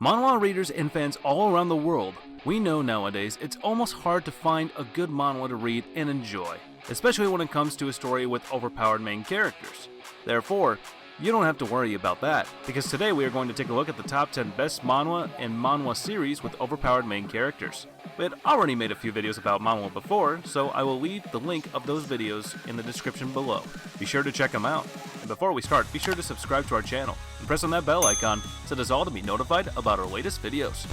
Manhwa readers and fans all around the world, we know nowadays it's almost hard to find a good manhwa to read and enjoy, especially when it comes to a story with overpowered main characters. Therefore, you don't have to worry about that, because today we are going to take a look at the top 10 best manhwa and manhwa series with overpowered main characters. We had already made a few videos about manhwa before, so I will leave the link of those videos in the description below. Be sure to check them out. And before we start, be sure to subscribe to our channel and press on that bell icon so that's all to be notified about our latest videos.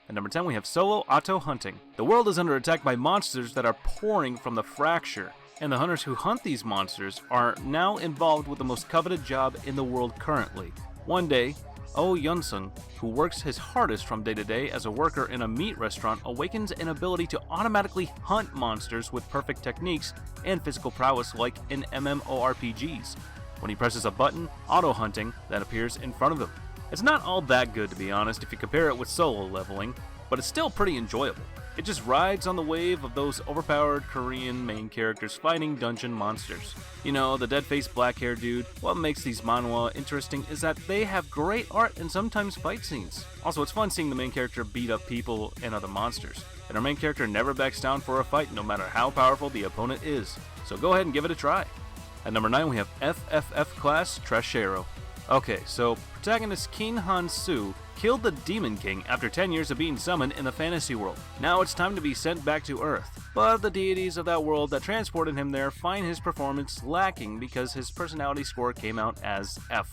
At number 10, we have Solo Auto Hunting. The world is under attack by monsters that are pouring from the fracture, and the hunters who hunt these monsters are now involved with the most coveted job in the world currently. One day, Oh Yun-sung, who works his hardest from day to day as a worker in a meat restaurant, awakens an ability to automatically hunt monsters with perfect techniques and physical prowess like in MMORPGs. When he presses a button, auto-hunting that appears in front of him. It's not all that good, to be honest, if you compare it with solo leveling, but it's still pretty enjoyable. It just rides on the wave of those overpowered Korean main characters fighting dungeon monsters. You know, the dead-faced black-haired dude. What makes these manhwa interesting is that they have great art and sometimes fight scenes. Also, it's fun seeing the main character beat up people and other monsters. And our main character never backs down for a fight no matter how powerful the opponent is. So go ahead and give it a try. At number 9, we have Fff-Class Trashero. Okay, so protagonist Kim Han-soo killed the Demon King after 10 years of being summoned in the fantasy world. Now it's time to be sent back to Earth. But the deities of that world that transported him there find his performance lacking because his personality score came out as F.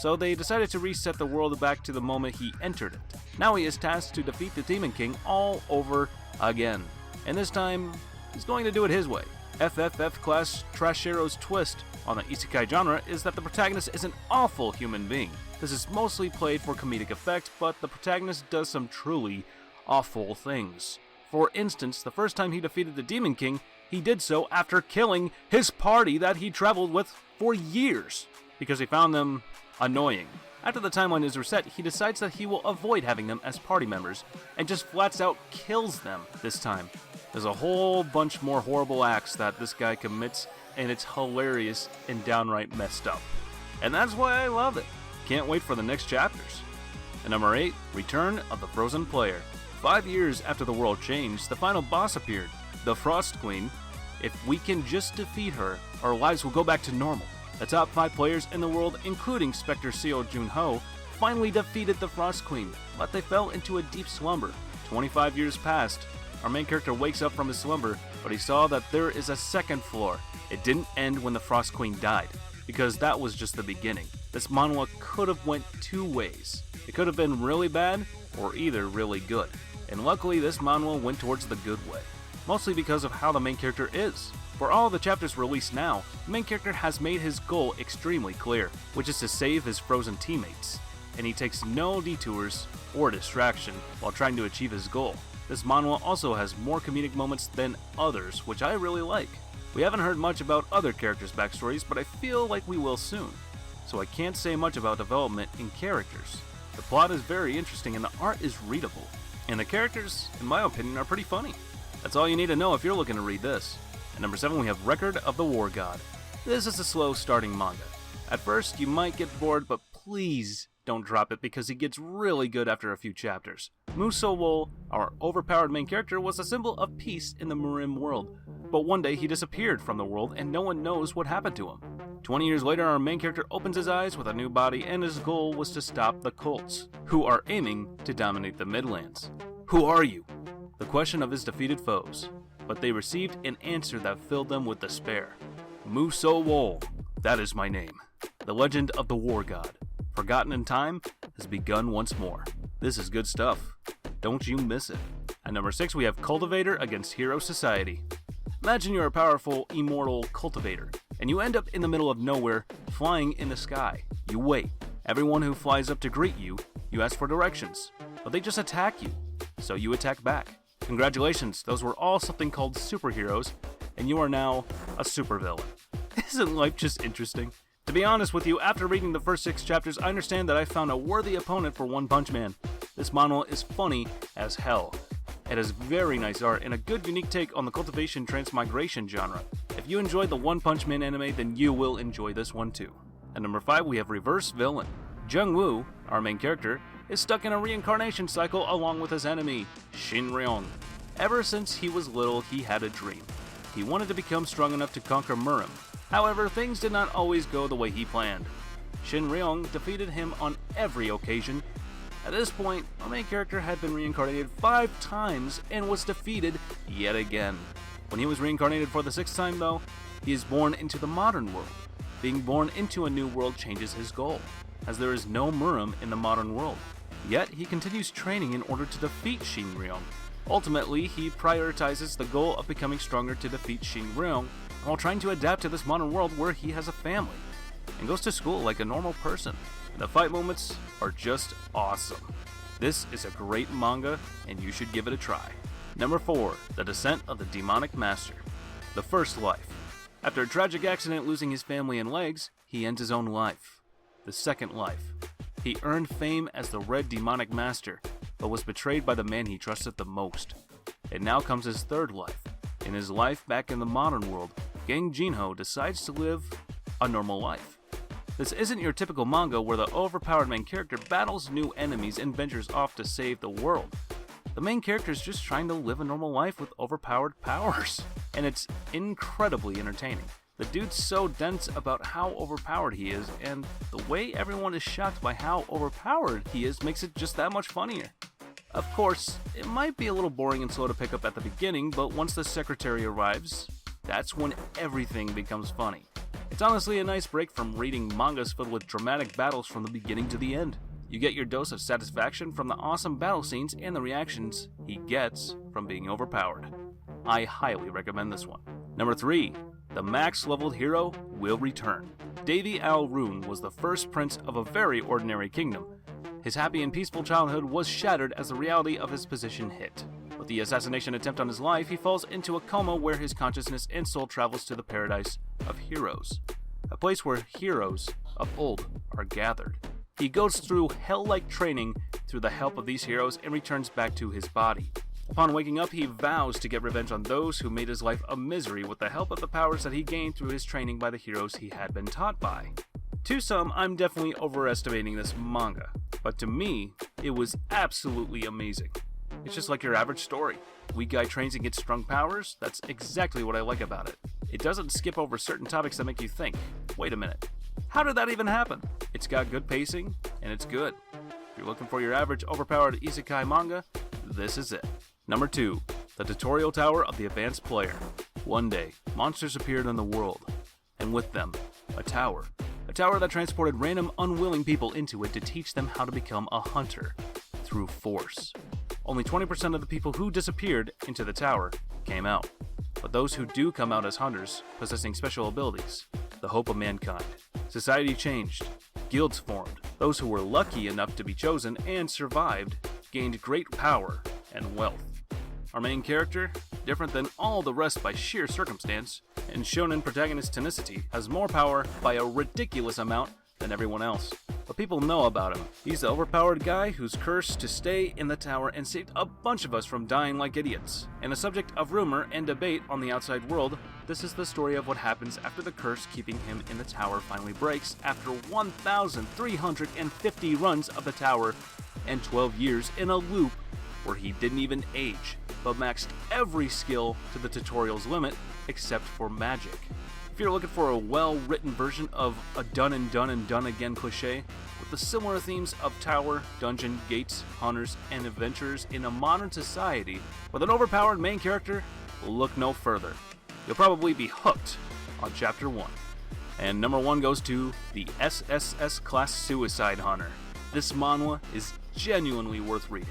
So they decided to reset the world back to the moment he entered it. Now he is tasked to defeat the Demon King all over again. And this time, he's going to do it his way. Fff-Class Trashero's twist on the isekai genre is that the protagonist is an awful human being. This is mostly played for comedic effect, but the protagonist does some truly awful things. For instance, the first time he defeated the Demon King, he did so after killing his party that he traveled with for years, because he found them annoying. After the timeline is reset, he decides that he will avoid having them as party members, and just flats out kills them this time. There's a whole bunch more horrible acts that this guy commits, and it's hilarious and downright messed up. And that's why I love it. Can't wait for the next chapters. At number 8, Return of the Frozen Player. 5 years after the world changed, the final boss appeared, the Frost Queen. If we can just defeat her, our lives will go back to normal. The top 5 players in the world, including Spectre Seo Jun-ho, finally defeated the Frost Queen, but they fell into a deep slumber. 25 years passed. Our main character wakes up from his slumber, but he saw that there is a second floor. It didn't end when the Frost Queen died, because that was just the beginning. This manhwa could have went 2 ways. It could have been really bad, or either really good. And luckily this manhwa went towards the good way. Mostly because of how the main character is. For all the chapters released now, the main character has made his goal extremely clear, which is to save his frozen teammates. And he takes no detours or distraction while trying to achieve his goal. This manhwa also has more comedic moments than others, which I really like. We haven't heard much about other characters' backstories, but I feel like we will soon. So I can't say much about development in characters. The plot is very interesting and the art is readable. And the characters, in my opinion, are pretty funny. That's all you need to know if you're looking to read this. At number 7, we have Record of the War God. This is a slow starting manga. At first, you might get bored, but please don't drop it because it gets really good after a few chapters. Muso-wo, our overpowered main character, was a symbol of peace in the Murim world. But one day he disappeared from the world and no one knows what happened to him. 20 years later, our main character opens his eyes with a new body and his goal was to stop the cults, who are aiming to dominate the Midlands. Who are you? The question of his defeated foes. But they received an answer that filled them with despair. Muso-wo, that is my name. The legend of the war god, forgotten in time, has begun once more. This is good stuff. Don't you miss it. At number 6, we have Cultivator against Hero Society. Imagine you're a powerful, immortal cultivator, and you end up in the middle of nowhere, flying in the sky. You wait. Everyone who flies up to greet you, you ask for directions, but they just attack you, so you attack back. Congratulations, those were all something called superheroes, and you are now a supervillain. Isn't life just interesting? To be honest with you, after reading the first 6 chapters, I understand that I found a worthy opponent for One Punch Man. This manhwa is funny as hell. It has very nice art and a good unique take on the cultivation transmigration genre. If you enjoyed the One Punch Man anime, then you will enjoy this one too. At number 5, we have Reverse Villain. Jung-woo, our main character, is stuck in a reincarnation cycle along with his enemy, Shin-ryong. Ever since he was little, he had a dream. He wanted to become strong enough to conquer Murim. However, things did not always go the way he planned. Shin-ryong defeated him on every occasion. At this point, our main character had been reincarnated 5 times and was defeated yet again. When he was reincarnated for the 6th time though, he is born into the modern world. Being born into a new world changes his goal, as there is no Murim in the modern world. Yet, he continues training in order to defeat Shin-ryong. Ultimately, he prioritizes the goal of becoming stronger to defeat Shin-ryong while trying to adapt to this modern world where he has a family and goes to school like a normal person. The fight moments are just awesome. This is a great manga, and you should give it a try. Number 4, The Descent of the Demonic Master. The First Life. After a tragic accident losing his family and legs, he ends his own life. The Second Life. He earned fame as the Red Demonic Master, but was betrayed by the man he trusted the most. And now comes his third life. In his life back in the modern world, Gang Jinho decides to live a normal life. This isn't your typical manga where the overpowered main character battles new enemies and ventures off to save the world. The main character is just trying to live a normal life with overpowered powers, and it's incredibly entertaining. The dude's so dense about how overpowered he is, and the way everyone is shocked by how overpowered he is makes it just that much funnier. Of course, it might be a little boring and slow to pick up at the beginning, but once the secretary arrives, that's when everything becomes funny. It's honestly a nice break from reading mangas filled with dramatic battles from the beginning to the end. You get your dose of satisfaction from the awesome battle scenes and the reactions he gets from being overpowered. I highly recommend this one. Number 3, the max-leveled hero will return. Davy Al-Rune was the first prince of a very ordinary kingdom. His happy and peaceful childhood was shattered as the reality of his position hit. With the assassination attempt on his life, he falls into a coma where his consciousness and soul travels to the paradise of heroes, a place where heroes of old are gathered. He goes through hell-like training through the help of these heroes and returns back to his body. Upon waking up, he vows to get revenge on those who made his life a misery with the help of the powers that he gained through his training by the heroes he had been taught by. To some, I'm definitely overestimating this manga, but to me, it was absolutely amazing. It's just like your average story. Weak guy trains and gets strong powers. That's exactly what I like about it. It doesn't skip over certain topics that make you think, wait a minute, how did that even happen? It's got good pacing, and it's good. If you're looking for your average overpowered isekai manga, this is it. Number 2, the Tutorial Tower of the Advanced Player. One day, monsters appeared in the world, and with them, a tower. A tower that transported random unwilling people into it to teach them how to become a hunter through force. Only 20% of the people who disappeared into the tower came out. But those who do come out as hunters, possessing special abilities, the hope of mankind. Society changed. Guilds formed. Those who were lucky enough to be chosen and survived gained great power and wealth. Our main character, different than all the rest by sheer circumstance, and shonen protagonist Tenacity, has more power by a ridiculous amount than everyone else. But people know about him. He's the overpowered guy who's cursed to stay in the tower and saved a bunch of us from dying like idiots. And a subject of rumor and debate on the outside world, this is the story of what happens after the curse keeping him in the tower finally breaks after 1,350 runs of the tower and 12 years in a loop where he didn't even age, but maxed every skill to the tutorial's limit except for magic. If you're looking for a well-written version of a done and done and done again cliche, with the similar themes of tower, dungeon, gates, hunters, and adventurers in a modern society, with an overpowered main character, look no further. You'll probably be hooked on Chapter 1. And number 1 goes to the SSS-Class Suicide Hunter. This manhwa is genuinely worth reading.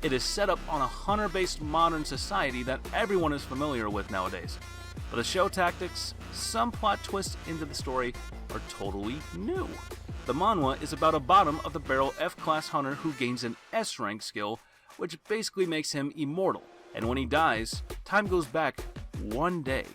It is set up on a hunter-based modern society that everyone is familiar with nowadays. But the show tactics, some plot twists into the story are totally new. The manhwa is about a bottom-of-the-barrel F-Class hunter who gains an S-rank skill, which basically makes him immortal. And when he dies, time goes back 1 day.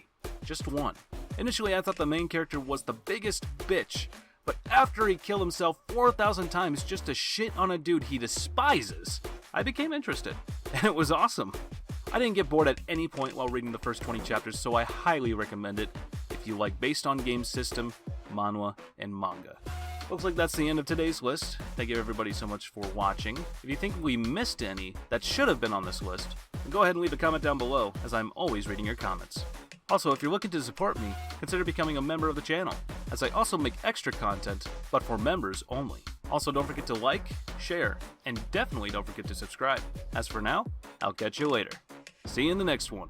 Just one. Initially, I thought the main character was the biggest bitch, But after he killed himself 4,000 times just to shit on a dude he despises, I became interested, and it was awesome. I didn't get bored at any point while reading the first 20 chapters, so I highly recommend it if you like based on game system, manhwa, and manga. Looks like that's the end of today's list. Thank you everybody so much for watching. If you think we missed any that should have been on this list, then go ahead and leave a comment down below, as I'm always reading your comments. Also, if you're looking to support me, consider becoming a member of the channel, as I also make extra content, but for members only. Also, don't forget to like, share, and definitely don't forget to subscribe. As for now, I'll catch you later. See you in the next one.